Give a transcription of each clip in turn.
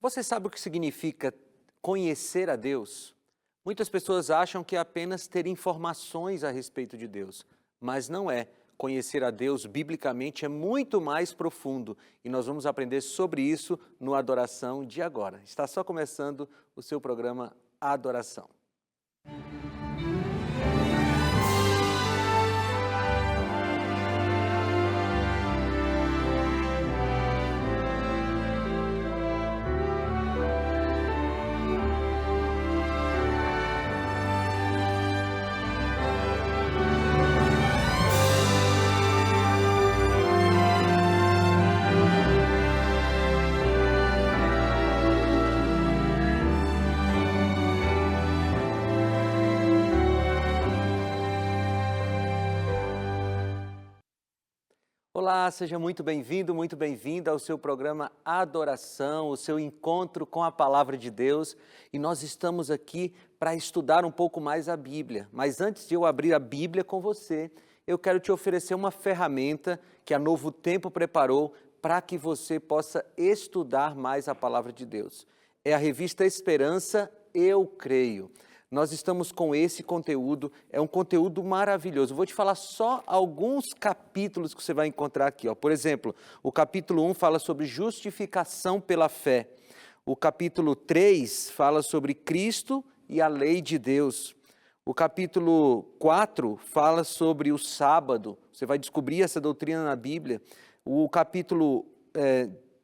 Você sabe o que significa conhecer a Deus? Muitas pessoas acham que é apenas ter informações a respeito de Deus, mas não é. Conhecer a Deus biblicamente é muito mais profundo e nós vamos aprender sobre isso no Adoração de agora. Está só começando o seu programa Adoração. Olá, seja muito bem-vindo, muito bem-vinda ao seu programa Adoração, o seu encontro com a Palavra de Deus. E nós estamos aqui para estudar um pouco mais a Bíblia. Mas antes de eu abrir a Bíblia com você, eu quero te oferecer uma ferramenta que a Novo Tempo preparou para que você possa estudar mais a Palavra de Deus. É a revista Esperança, Eu Creio. Nós estamos com esse conteúdo, é um conteúdo maravilhoso. Vou te falar só alguns capítulos que você vai encontrar aqui. Por exemplo, o capítulo 1 fala sobre justificação pela fé. O capítulo 3 fala sobre Cristo e a lei de Deus. O capítulo 4 fala sobre o sábado. Você vai descobrir essa doutrina na Bíblia. O capítulo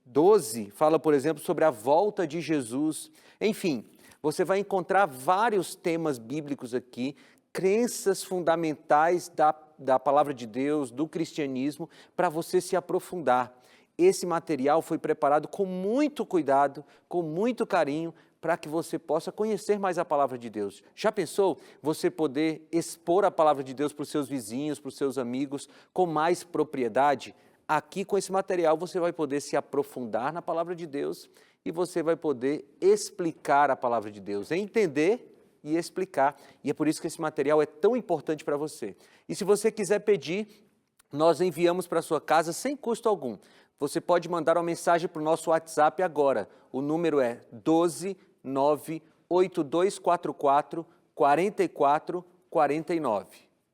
12 fala, por exemplo, sobre a volta de Jesus. Enfim, você vai encontrar vários temas bíblicos aqui, crenças fundamentais da palavra de Deus, do cristianismo, para você se aprofundar. Esse material foi preparado com muito cuidado, com muito carinho, para que você possa conhecer mais a palavra de Deus. Já pensou você poder expor a palavra de Deus para os seus vizinhos, para os seus amigos, com mais propriedade? Aqui, com esse material, você vai poder se aprofundar na palavra de Deus e você vai poder explicar a palavra de Deus, entender e explicar. E é por isso que esse material é tão importante para você. E se você quiser pedir, nós enviamos para a sua casa sem custo algum. Você pode mandar uma mensagem para o nosso WhatsApp agora. O número é 1298244 4449.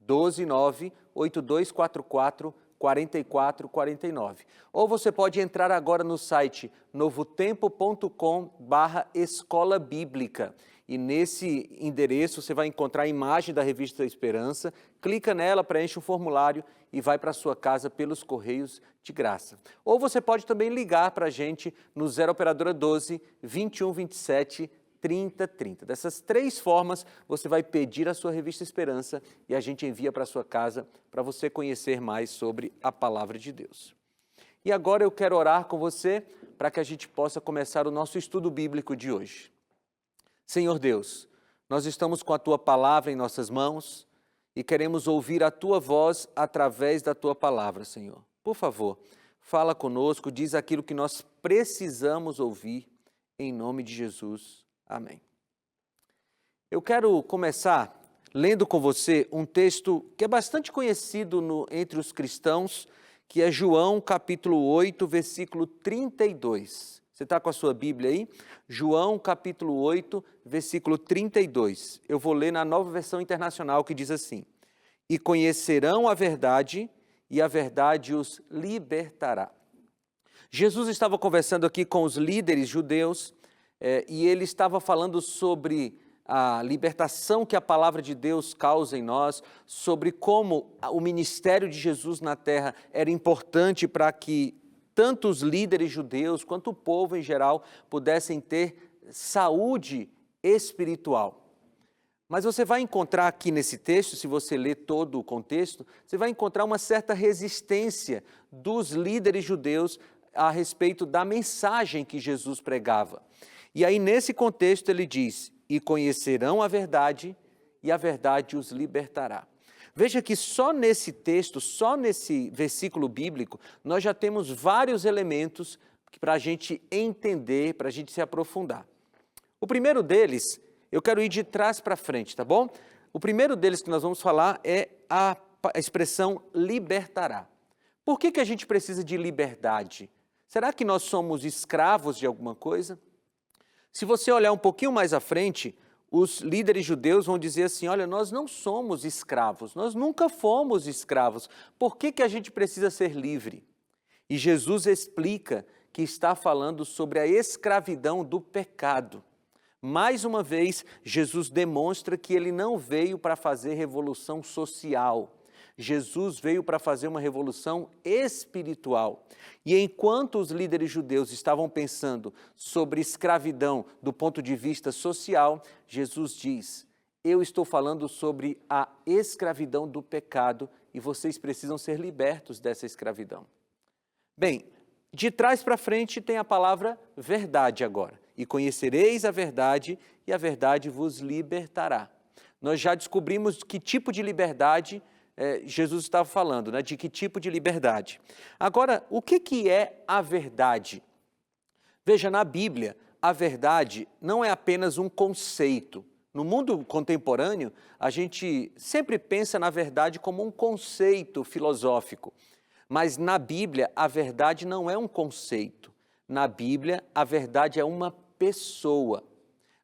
1298244 4449. Ou você pode entrar agora no site novotempo.com/escola bíblica. E nesse endereço você vai encontrar a imagem da revista Esperança, clica nela, preenche um formulário e vai para a sua casa pelos correios de graça. Ou você pode também ligar para a gente no 0 operadora 12 2127 3030. Dessas três formas, você vai pedir a sua revista Esperança e a gente envia para a sua casa para você conhecer mais sobre a Palavra de Deus. E agora eu quero orar com você para que a gente possa começar o nosso estudo bíblico de hoje. Senhor Deus, nós estamos com a Tua Palavra em nossas mãos e queremos ouvir a Tua voz através da Tua Palavra, Senhor. Por favor, fala conosco, diz aquilo que nós precisamos ouvir, em nome de Jesus. Amém. Eu quero começar lendo com você um texto que é bastante conhecido entre os cristãos, que é João capítulo 8, versículo 32. Você está com a sua Bíblia aí? João capítulo 8, versículo 32. Eu vou ler na Nova Versão Internacional, que diz assim: E conhecerão a verdade, e a verdade os libertará. Jesus estava conversando aqui com os líderes judeus, e ele estava falando sobre a libertação que a palavra de Deus causa em nós, sobre como o ministério de Jesus na terra era importante para que tanto os líderes judeus quanto o povo em geral pudessem ter saúde espiritual. Mas você vai encontrar aqui nesse texto, se você ler todo o contexto, você vai encontrar uma certa resistência dos líderes judeus a respeito da mensagem que Jesus pregava. E aí, nesse contexto, ele diz: e conhecerão a verdade, e a verdade os libertará. Veja que só nesse texto, só nesse versículo bíblico, nós já temos vários elementos para a gente entender, para a gente se aprofundar. O primeiro deles, eu quero ir de trás para frente, tá bom? O primeiro deles que nós vamos falar é a expressão libertará. Por que a gente precisa de liberdade? Será que nós somos escravos de alguma coisa? Se você olhar um pouquinho mais à frente, os líderes judeus vão dizer assim, olha, nós não somos escravos, nós nunca fomos escravos, por que a gente precisa ser livre? E Jesus explica que está falando sobre a escravidão do pecado. Mais uma vez, Jesus demonstra que ele não veio para fazer revolução social. Jesus veio para fazer uma revolução espiritual. E enquanto os líderes judeus estavam pensando sobre escravidão do ponto de vista social, Jesus diz, eu estou falando sobre a escravidão do pecado e vocês precisam ser libertos dessa escravidão. Bem, de trás para frente tem a palavra verdade agora. E conhecereis a verdade, e a verdade vos libertará. Nós já descobrimos que tipo de liberdade Jesus estava falando, né? De que tipo de liberdade. Agora, o que é a verdade? Veja, na Bíblia, a verdade não é apenas um conceito. No mundo contemporâneo, a gente sempre pensa na verdade como um conceito filosófico. Mas na Bíblia, a verdade não é um conceito. Na Bíblia, a verdade é uma pessoa.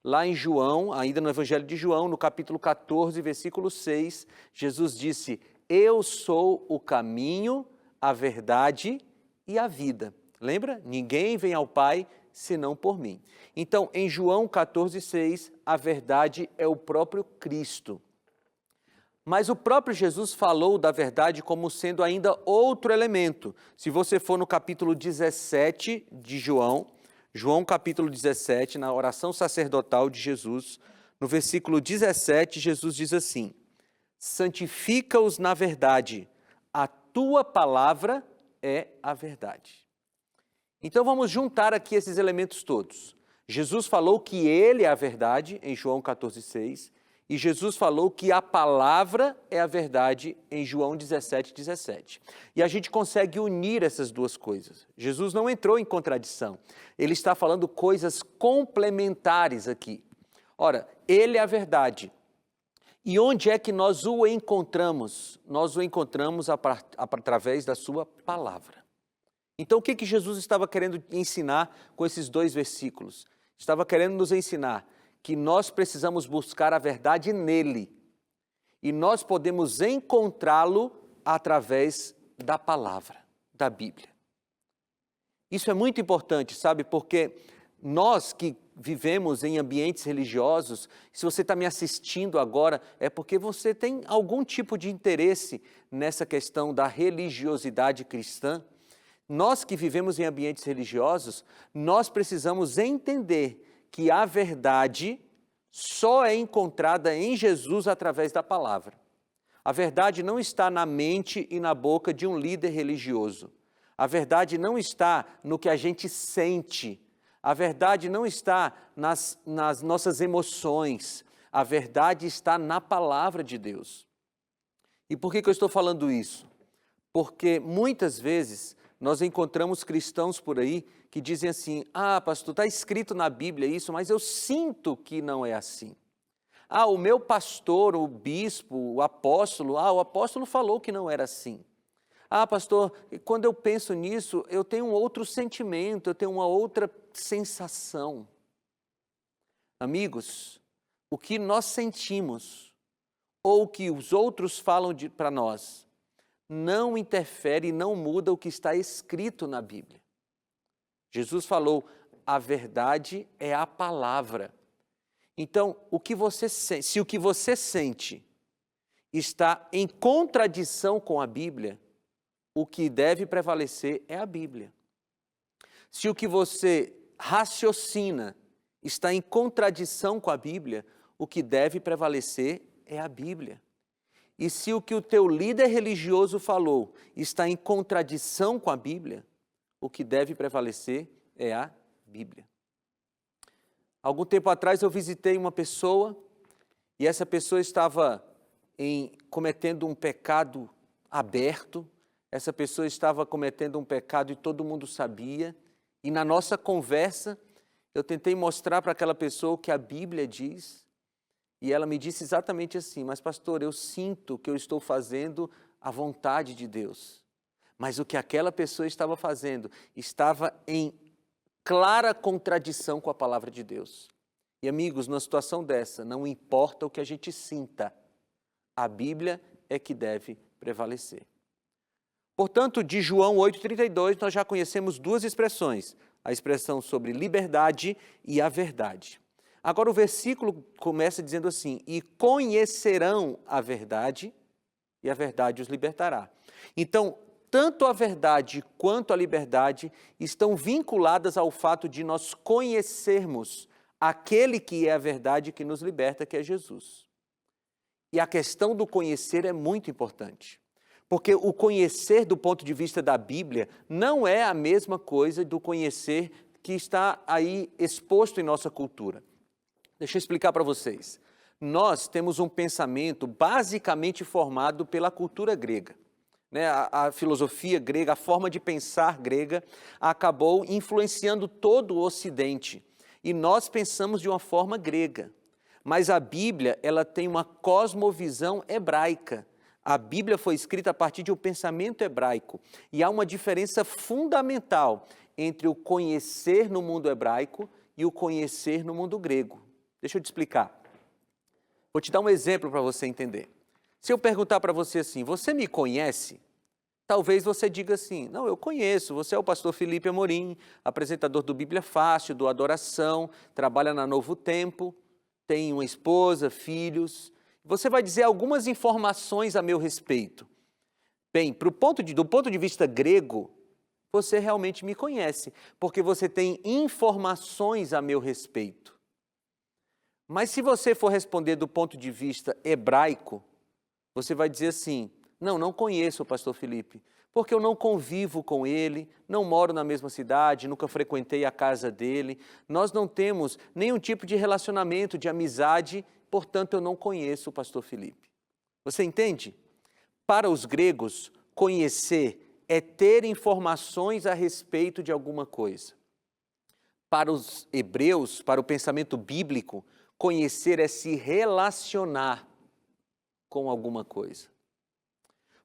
Lá em João, ainda no Evangelho de João, no capítulo 14, versículo 6, Jesus disse, eu sou o caminho, a verdade e a vida. Lembra? Ninguém vem ao Pai senão por mim. Então, em João 14, 6, a verdade é o próprio Cristo. Mas o próprio Jesus falou da verdade como sendo ainda outro elemento. Se você for no capítulo 17 de João capítulo 17, na oração sacerdotal de Jesus, no versículo 17, Jesus diz assim, santifica-os na verdade, a tua palavra é a verdade. Então vamos juntar aqui esses elementos todos. Jesus falou que ele é a verdade, em João 14, 6, e Jesus falou que a palavra é a verdade em João 17, 17. E a gente consegue unir essas duas coisas. Jesus não entrou em contradição. Ele está falando coisas complementares aqui. Ora, ele é a verdade. E onde é que nós o encontramos? Nós o encontramos através da sua palavra. Então, o que Jesus estava querendo ensinar com esses dois versículos? Estava querendo nos ensinar que nós precisamos buscar a verdade nele. E nós podemos encontrá-lo através da palavra, da Bíblia. Isso é muito importante, sabe? Porque nós que vivemos em ambientes religiosos, se você está me assistindo agora, é porque você tem algum tipo de interesse nessa questão da religiosidade cristã. Nós que vivemos em ambientes religiosos, nós precisamos entender que a verdade só é encontrada em Jesus através da palavra. A verdade não está na mente e na boca de um líder religioso. A verdade não está no que a gente sente. A verdade não está nas nossas emoções. A verdade está na palavra de Deus. E por que eu estou falando isso? Porque muitas vezes nós encontramos cristãos por aí que dizem assim, pastor, está escrito na Bíblia isso, mas eu sinto que não é assim. O meu pastor, o bispo, o apóstolo falou que não era assim. Pastor, quando eu penso nisso, eu tenho um outro sentimento, eu tenho uma outra sensação. Amigos, o que nós sentimos, ou o que os outros falam para nós, não interfere e não muda o que está escrito na Bíblia. Jesus falou, a verdade é a palavra. Então, se o que você sente está em contradição com a Bíblia, o que deve prevalecer é a Bíblia. Se o que você raciocina está em contradição com a Bíblia, o que deve prevalecer é a Bíblia. E se o que o teu líder religioso falou está em contradição com a Bíblia, o que deve prevalecer é a Bíblia. Algum tempo atrás eu visitei uma pessoa e essa pessoa estava cometendo um pecado aberto, essa pessoa estava cometendo um pecado e todo mundo sabia, e na nossa conversa eu tentei mostrar para aquela pessoa o que a Bíblia diz, e ela me disse exatamente assim, mas pastor, eu sinto que eu estou fazendo a vontade de Deus, mas o que aquela pessoa estava fazendo estava em clara contradição com a palavra de Deus. E amigos, numa situação dessa, não importa o que a gente sinta, a Bíblia é que deve prevalecer. Portanto, de João 8,32, nós já conhecemos duas expressões, a expressão sobre liberdade e a verdade. Agora o versículo começa dizendo assim, e conhecerão a verdade, e a verdade os libertará. Então, tanto a verdade quanto a liberdade estão vinculadas ao fato de nós conhecermos aquele que é a verdade que nos liberta, que é Jesus. E a questão do conhecer é muito importante, porque o conhecer do ponto de vista da Bíblia não é a mesma coisa do conhecer que está aí exposto em nossa cultura. Deixa eu explicar para vocês. Nós temos um pensamento basicamente formado pela cultura grega. A filosofia grega, a forma de pensar grega, acabou influenciando todo o Ocidente. E nós pensamos de uma forma grega. Mas a Bíblia, ela tem uma cosmovisão hebraica. A Bíblia foi escrita a partir de um pensamento hebraico. E há uma diferença fundamental entre o conhecer no mundo hebraico e o conhecer no mundo grego. Deixa eu te explicar. Vou te dar um exemplo para você entender. Se eu perguntar para você assim, você me conhece? Talvez você diga assim, não, eu conheço, você é o pastor Felipe Amorim, apresentador do Bíblia Fácil, do Adoração, trabalha na Novo Tempo, tem uma esposa, filhos. Você vai dizer algumas informações a meu respeito. Bem, do ponto de vista grego, você realmente me conhece, porque você tem informações a meu respeito. Mas se você for responder do ponto de vista hebraico, você vai dizer assim, não conheço o pastor Felipe, porque eu não convivo com ele, não moro na mesma cidade, nunca frequentei a casa dele, nós não temos nenhum tipo de relacionamento, de amizade, portanto eu não conheço o pastor Felipe. Você entende? Para os gregos, conhecer é ter informações a respeito de alguma coisa. Para os hebreus, para o pensamento bíblico, conhecer é se relacionar com alguma coisa.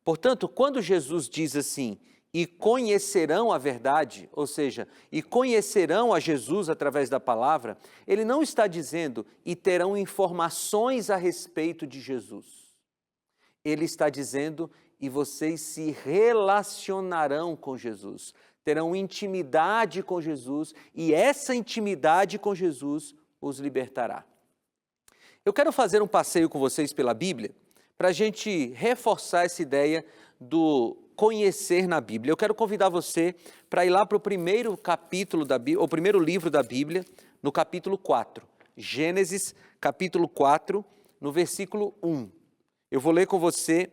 Portanto, quando Jesus diz assim, e conhecerão a verdade, ou seja, e conhecerão a Jesus através da palavra, ele não está dizendo e terão informações a respeito de Jesus. Ele está dizendo e vocês se relacionarão com Jesus, terão intimidade com Jesus e essa intimidade com Jesus os libertará. Eu quero fazer um passeio com vocês pela Bíblia para a gente reforçar essa ideia do conhecer na Bíblia. Eu quero convidar você para ir lá para o primeiro capítulo da Bíblia, o primeiro livro da Bíblia, no capítulo 4. Gênesis, capítulo 4, no versículo 1. Eu vou ler com você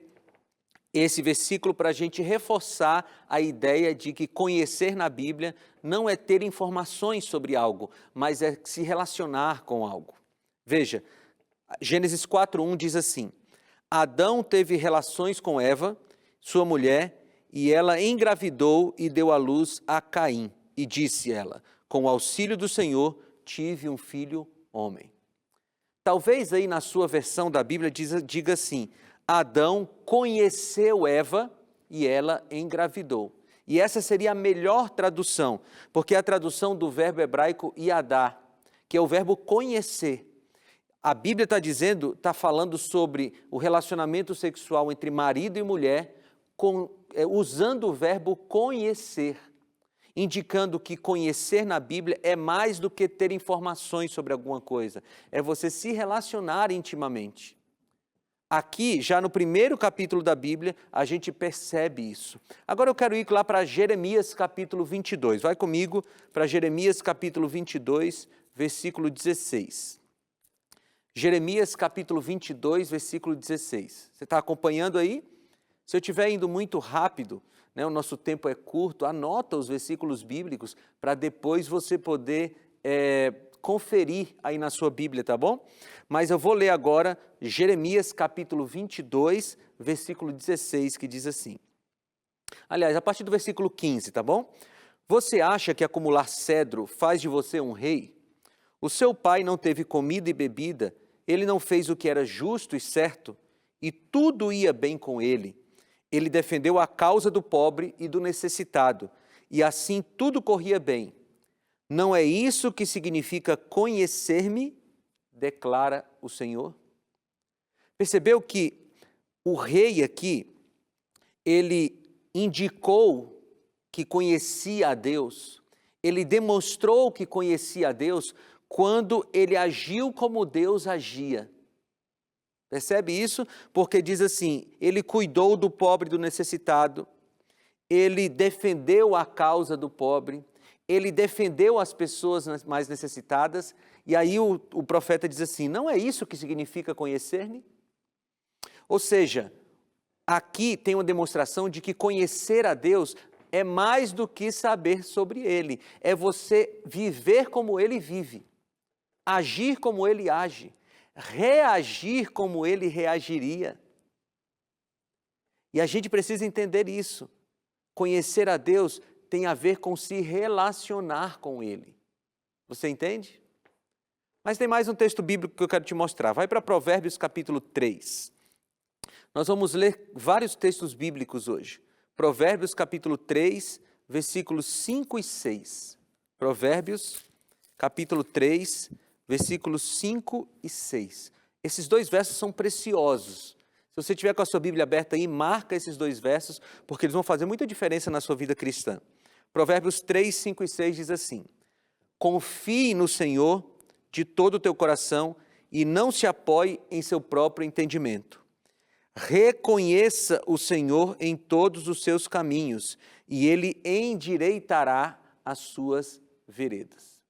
esse versículo para a gente reforçar a ideia de que conhecer na Bíblia não é ter informações sobre algo, mas é se relacionar com algo. Veja, Gênesis 4:1 diz assim, Adão teve relações com Eva, sua mulher, e ela engravidou e deu à luz a Caim. E disse ela, com o auxílio do Senhor, tive um filho homem. Talvez aí na sua versão da Bíblia diga assim, Adão conheceu Eva e ela engravidou. E essa seria a melhor tradução, porque é a tradução do verbo hebraico yadá, que é o verbo conhecer. A Bíblia está falando sobre o relacionamento sexual entre marido e mulher, usando o verbo conhecer, indicando que conhecer na Bíblia é mais do que ter informações sobre alguma coisa, é você se relacionar intimamente. Aqui, já no primeiro capítulo da Bíblia, a gente percebe isso. Agora eu quero ir lá para Jeremias capítulo 22. Vai comigo para Jeremias capítulo 22, versículo 16. Jeremias capítulo 22, versículo 16. Você está acompanhando aí? Se eu estiver indo muito rápido, o nosso tempo é curto, anota os versículos bíblicos para depois você poder conferir aí na sua Bíblia, tá bom? Mas eu vou ler agora Jeremias capítulo 22, versículo 16, que diz assim. Aliás, a partir do versículo 15, tá bom? Você acha que acumular cedro faz de você um rei? O seu pai não teve comida e bebida, ele não fez o que era justo e certo, e tudo ia bem com ele. Ele defendeu a causa do pobre e do necessitado, e assim tudo corria bem. Não é isso que significa conhecer-me, declara o Senhor? Percebeu que o rei aqui, ele indicou que conhecia a Deus, ele demonstrou que conhecia a Deus quando ele agiu como Deus agia. Percebe isso? Porque diz assim, ele cuidou do pobre e do necessitado, ele defendeu a causa do pobre, ele defendeu as pessoas mais necessitadas, e aí o profeta diz assim, não é isso que significa conhecer-me? Ou seja, aqui tem uma demonstração de que conhecer a Deus é mais do que saber sobre Ele, é você viver como Ele vive, agir como Ele age, reagir como Ele reagiria. E a gente precisa entender isso. Conhecer a Deus tem a ver com se relacionar com Ele. Você entende? Mas tem mais um texto bíblico que eu quero te mostrar. Vai para Provérbios capítulo 3. Nós vamos ler vários textos bíblicos hoje. Provérbios capítulo 3, versículos 5 e 6. Provérbios capítulo 3, versículos 5 e 6. Esses dois versos são preciosos. Se você tiver com a sua Bíblia aberta aí, marca esses dois versos, porque eles vão fazer muita diferença na sua vida cristã. Provérbios 3, 5 e 6 diz assim, confie no Senhor de todo o teu coração e não se apoie em seu próprio entendimento. Reconheça o Senhor em todos os seus caminhos e Ele endireitará as suas veredas.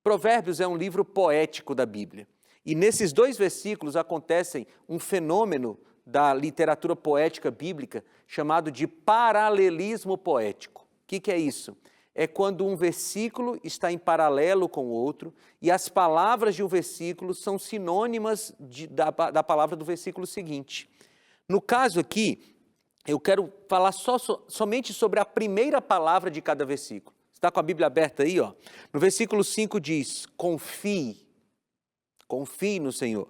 Provérbios é um livro poético da Bíblia. E nesses dois versículos acontecem um fenômeno da literatura poética bíblica chamado de paralelismo poético. O que é isso? É quando um versículo está em paralelo com o outro e as palavras de um versículo são sinônimas da palavra do versículo seguinte. No caso aqui, eu quero falar somente sobre a primeira palavra de cada versículo. Você está com a Bíblia aberta aí? Ó? No versículo 5 diz, confie no Senhor.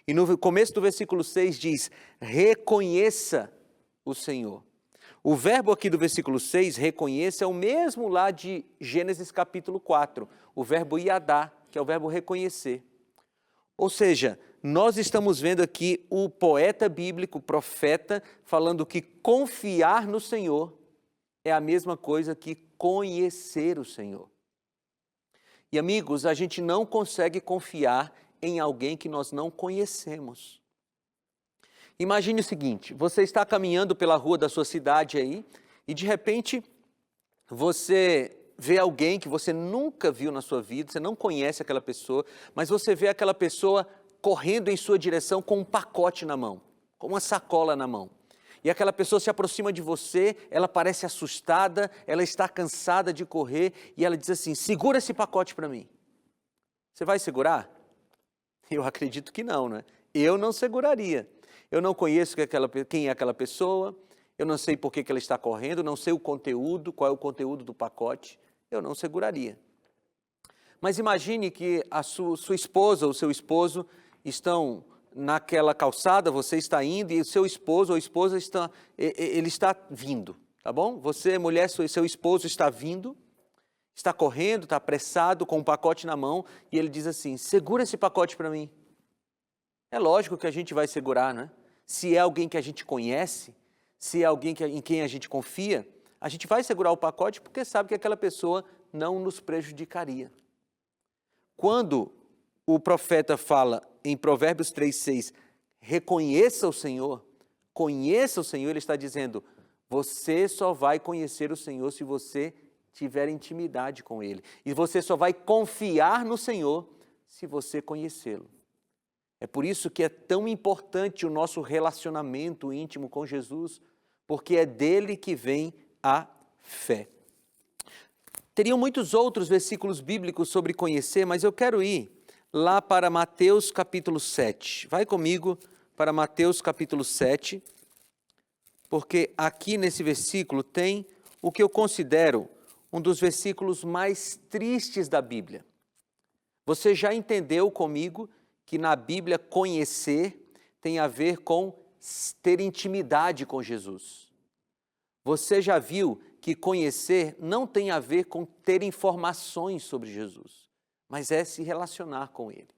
E no começo do versículo 6 diz, reconheça o Senhor. O verbo aqui do versículo 6, reconheça, é o mesmo lá de Gênesis capítulo 4, o verbo iadá, que é o verbo reconhecer. Ou seja, nós estamos vendo aqui o poeta bíblico, o profeta, falando que confiar no Senhor é a mesma coisa que conhecer o Senhor. E amigos, a gente não consegue confiar em alguém que nós não conhecemos. Imagine o seguinte, você está caminhando pela rua da sua cidade aí e de repente você vê alguém que você nunca viu na sua vida, você não conhece aquela pessoa, mas você vê aquela pessoa correndo em sua direção com um pacote na mão, com uma sacola na mão. E aquela pessoa se aproxima de você, ela parece assustada, ela está cansada de correr e ela diz assim, segura esse pacote para mim. Você vai segurar? Eu acredito que não, né? Eu não seguraria. Eu não conheço quem é aquela pessoa, eu não sei por que ela está correndo, não sei o conteúdo, qual é o conteúdo do pacote, eu não seguraria. Mas imagine que a sua esposa ou seu esposo estão naquela calçada, você está indo e o seu esposo ou esposa está vindo, tá bom? Você, mulher, seu esposo está vindo, está correndo, está apressado, com um pacote na mão, e ele diz assim, segura esse pacote para mim. É lógico que a gente vai segurar, né? Se é alguém que a gente conhece, se é alguém em quem a gente confia, a gente vai segurar o pacote porque sabe que aquela pessoa não nos prejudicaria. Quando o profeta fala em Provérbios 3,6, reconheça o Senhor, conheça o Senhor, ele está dizendo, você só vai conhecer o Senhor se você tiver intimidade com Ele. E você só vai confiar no Senhor se você conhecê-lo. É por isso que é tão importante o nosso relacionamento íntimo com Jesus, porque é dele que vem a fé. Teriam muitos outros versículos bíblicos sobre conhecer, mas eu quero ir lá para Mateus capítulo 7. Vai comigo para Mateus capítulo 7, porque aqui nesse versículo tem o que eu considero um dos versículos mais tristes da Bíblia. Você já entendeu comigo que na Bíblia conhecer tem a ver com ter intimidade com Jesus. Você já viu que conhecer não tem a ver com ter informações sobre Jesus, mas é se relacionar com Ele.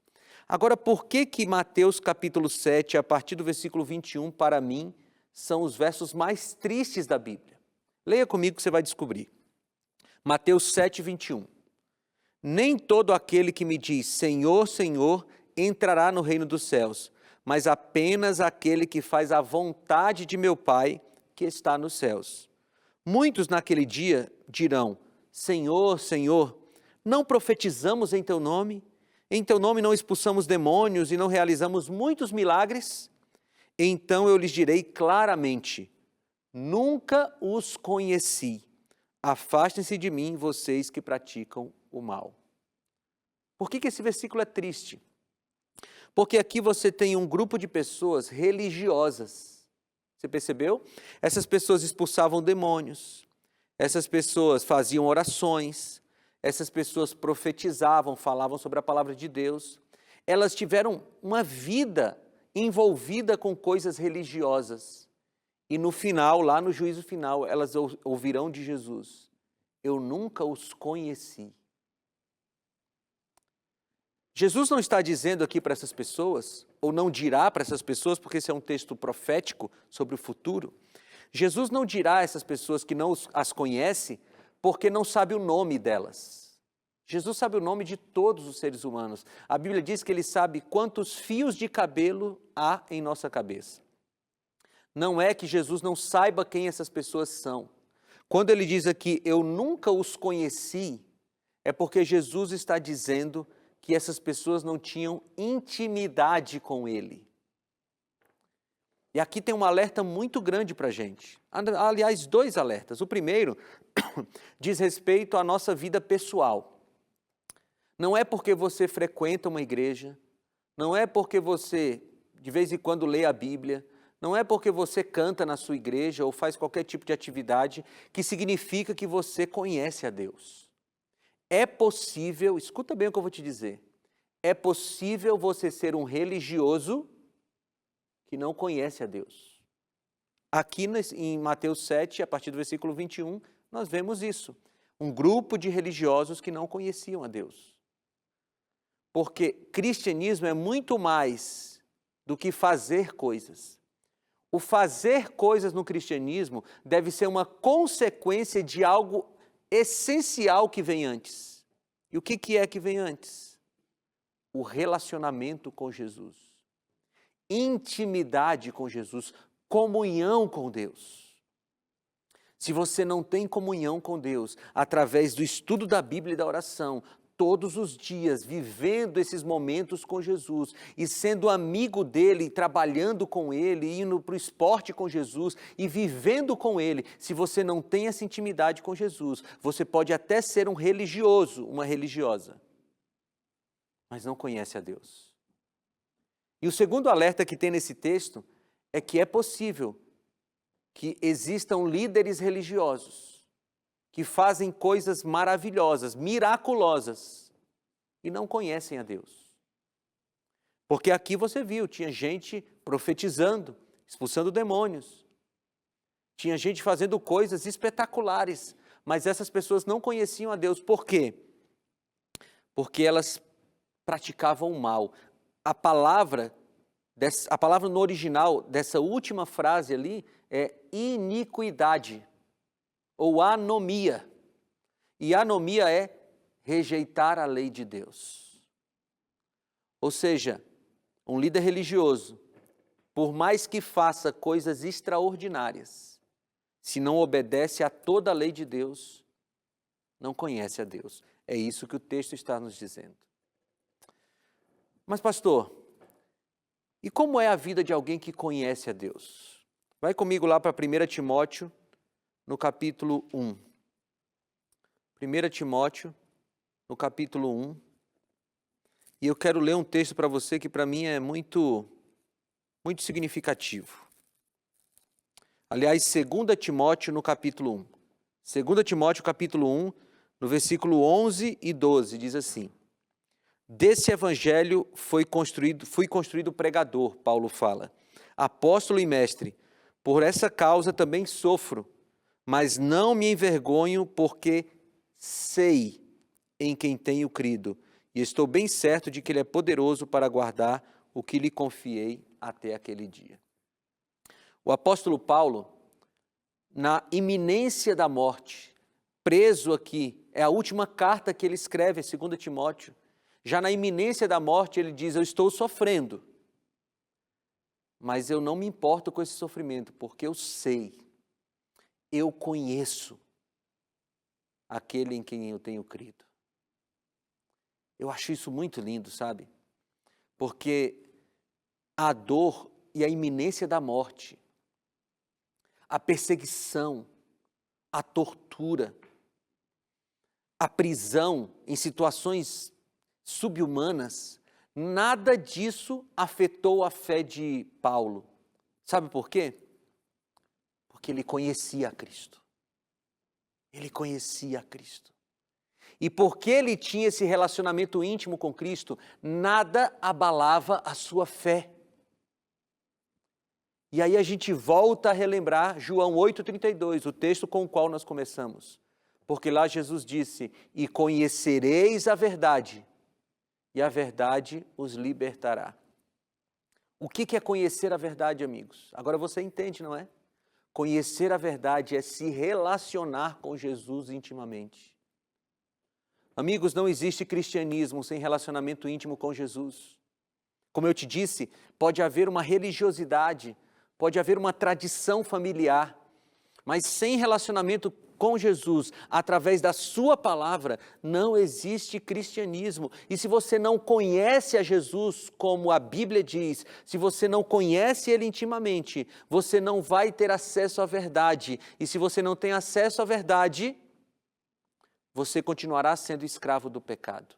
Agora, por que Mateus capítulo 7, a partir do versículo 21, para mim, são os versos mais tristes da Bíblia? Leia comigo que você vai descobrir. Mateus 7, 21. Nem todo aquele que me diz, Senhor, Senhor, entrará no reino dos céus, mas apenas aquele que faz a vontade de meu Pai que está nos céus. Muitos naquele dia dirão, Senhor, Senhor, não profetizamos em teu nome? Em teu nome não expulsamos demônios e não realizamos muitos milagres? Então eu lhes direi claramente, nunca os conheci. Afastem-se de mim, vocês que praticam o mal. Por que esse versículo é triste? Porque aqui você tem um grupo de pessoas religiosas. Você percebeu? Essas pessoas expulsavam demônios, essas pessoas faziam orações, essas pessoas profetizavam, falavam sobre a palavra de Deus. Elas tiveram uma vida envolvida com coisas religiosas. E no final, lá no juízo final, elas ouvirão de Jesus, eu nunca os conheci. Jesus não está dizendo aqui para essas pessoas, ou não dirá para essas pessoas, porque esse é um texto profético sobre o futuro. Jesus não dirá a essas pessoas que não as conhece, porque não sabe o nome delas. Jesus sabe o nome de todos os seres humanos. A Bíblia diz que Ele sabe quantos fios de cabelo há em nossa cabeça. Não é que Jesus não saiba quem essas pessoas são. Quando Ele diz aqui, eu nunca os conheci, é porque Jesus está dizendo que essas pessoas não tinham intimidade com Ele. E aqui tem um alerta muito grande para a gente. Aliás, dois alertas. O primeiro diz respeito à nossa vida pessoal. Não é porque você frequenta uma igreja, não é porque você de vez em quando lê a Bíblia, não é porque você canta na sua igreja ou faz qualquer tipo de atividade que significa que você conhece a Deus. É possível, escuta bem o que eu vou te dizer, é possível você ser um religioso que não conhece a Deus. Aqui em Mateus 7, a partir do versículo 21, nós vemos isso. Um grupo de religiosos que não conheciam a Deus. Porque cristianismo é muito mais do que fazer coisas. O fazer coisas no cristianismo deve ser uma consequência de algo essencial que vem antes. E o que é que vem antes? O relacionamento com Jesus. Intimidade com Jesus, comunhão com Deus. Se você não tem comunhão com Deus, através do estudo da Bíblia e da oração, todos os dias, vivendo esses momentos com Jesus e sendo amigo dele, trabalhando com ele, indo para o esporte com Jesus e vivendo com ele, se você não tem essa intimidade com Jesus, você pode até ser um religioso, uma religiosa, mas não conhece a Deus. E o segundo alerta que tem nesse texto é que é possível que existam líderes religiosos que fazem coisas maravilhosas, miraculosas, e não conhecem a Deus. Porque aqui você viu, tinha gente profetizando, expulsando demônios, tinha gente fazendo coisas espetaculares, mas essas pessoas não conheciam a Deus. Por quê? Porque elas praticavam o mal. A palavra no original dessa última frase ali é iniquidade. Ou anomia. E anomia é rejeitar a lei de Deus. Ou seja, um líder religioso, por mais que faça coisas extraordinárias, se não obedece a toda a lei de Deus, não conhece a Deus. É isso que o texto está nos dizendo. Mas pastor, e como é a vida de alguém que conhece a Deus? Vai comigo lá para 1 Timóteo, no capítulo 1. 1 Timóteo, no capítulo 1. E eu quero ler um texto para você que para mim é muito significativo. Aliás, 2 Timóteo, no capítulo 1. 2 Timóteo, capítulo 1, no versículo 11 e 12, diz assim: Desse evangelho fui construído pregador, Paulo fala, apóstolo e mestre. Por essa causa também sofro, mas não me envergonho, porque sei em quem tenho crido, e estou bem certo de que Ele é poderoso para guardar o que lhe confiei até aquele dia. O apóstolo Paulo, na iminência da morte, preso aqui, é a última carta que ele escreve, 2 Timóteo. Já na iminência da morte, ele diz: eu estou sofrendo, mas eu não me importo com esse sofrimento, porque eu sei, eu conheço aquele em quem eu tenho crido. Eu acho isso muito lindo, sabe? Porque a dor e a iminência da morte, a perseguição, a tortura, a prisão em situações subhumanas, nada disso afetou a fé de Paulo. Sabe por quê? Porque ele conhecia a Cristo. Ele conhecia a Cristo. E porque ele tinha esse relacionamento íntimo com Cristo, nada abalava a sua fé. E aí a gente volta a relembrar João 8,32, o texto com o qual nós começamos. Porque lá Jesus disse: e conhecereis a verdade, e a verdade os libertará. O que é conhecer a verdade, amigos? Agora você entende, não é? Conhecer a verdade é se relacionar com Jesus intimamente. Amigos, não existe cristianismo sem relacionamento íntimo com Jesus. Como eu te disse, pode haver uma religiosidade, pode haver uma tradição familiar, mas sem relacionamento com Jesus, através da sua palavra, não existe cristianismo. E se você não conhece a Jesus, como a Bíblia diz, se você não conhece Ele intimamente, você não vai ter acesso à verdade. E se você não tem acesso à verdade, você continuará sendo escravo do pecado.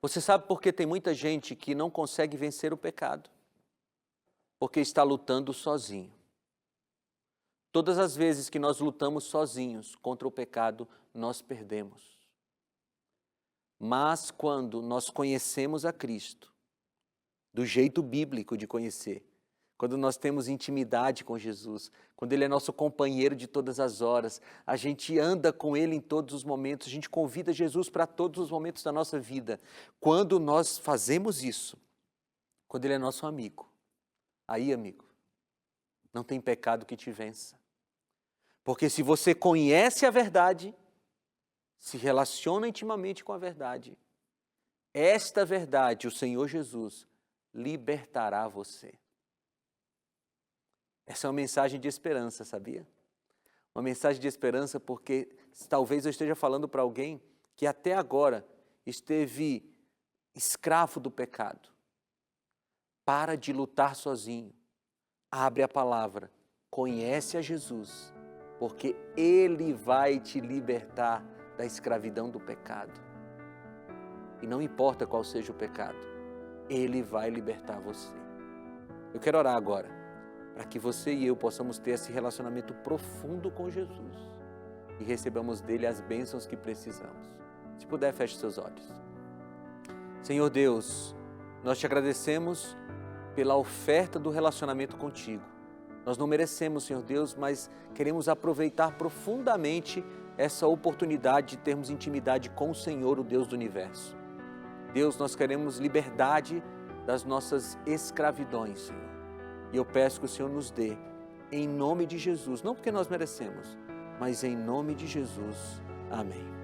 Você sabe por que tem muita gente que não consegue vencer o pecado? Porque está lutando sozinho. Todas as vezes que nós lutamos sozinhos contra o pecado, nós perdemos. Mas quando nós conhecemos a Cristo, do jeito bíblico de conhecer, quando nós temos intimidade com Jesus, quando Ele é nosso companheiro de todas as horas, a gente anda com Ele em todos os momentos, a gente convida Jesus para todos os momentos da nossa vida. Quando nós fazemos isso, quando Ele é nosso amigo, aí, amigo, não tem pecado que te vença. Porque se você conhece a verdade, se relaciona intimamente com a verdade, esta verdade, o Senhor Jesus, libertará você. Essa é uma mensagem de esperança, sabia? Uma mensagem de esperança porque talvez eu esteja falando para alguém que até agora esteve escravo do pecado. Para de lutar sozinho. Abre a palavra, conhece a Jesus, porque Ele vai te libertar da escravidão do pecado. E não importa qual seja o pecado, Ele vai libertar você. Eu quero orar agora, para que você e eu possamos ter esse relacionamento profundo com Jesus e recebamos dele as bênçãos que precisamos. Se puder, feche seus olhos. Senhor Deus, nós te agradecemos pela oferta do relacionamento contigo. Nós não merecemos, Senhor Deus, mas queremos aproveitar profundamente essa oportunidade de termos intimidade com o Senhor, o Deus do universo. Deus, nós queremos liberdade das nossas escravidões, Senhor. E eu peço que o Senhor nos dê, em nome de Jesus, não porque nós merecemos, mas em nome de Jesus. Amém.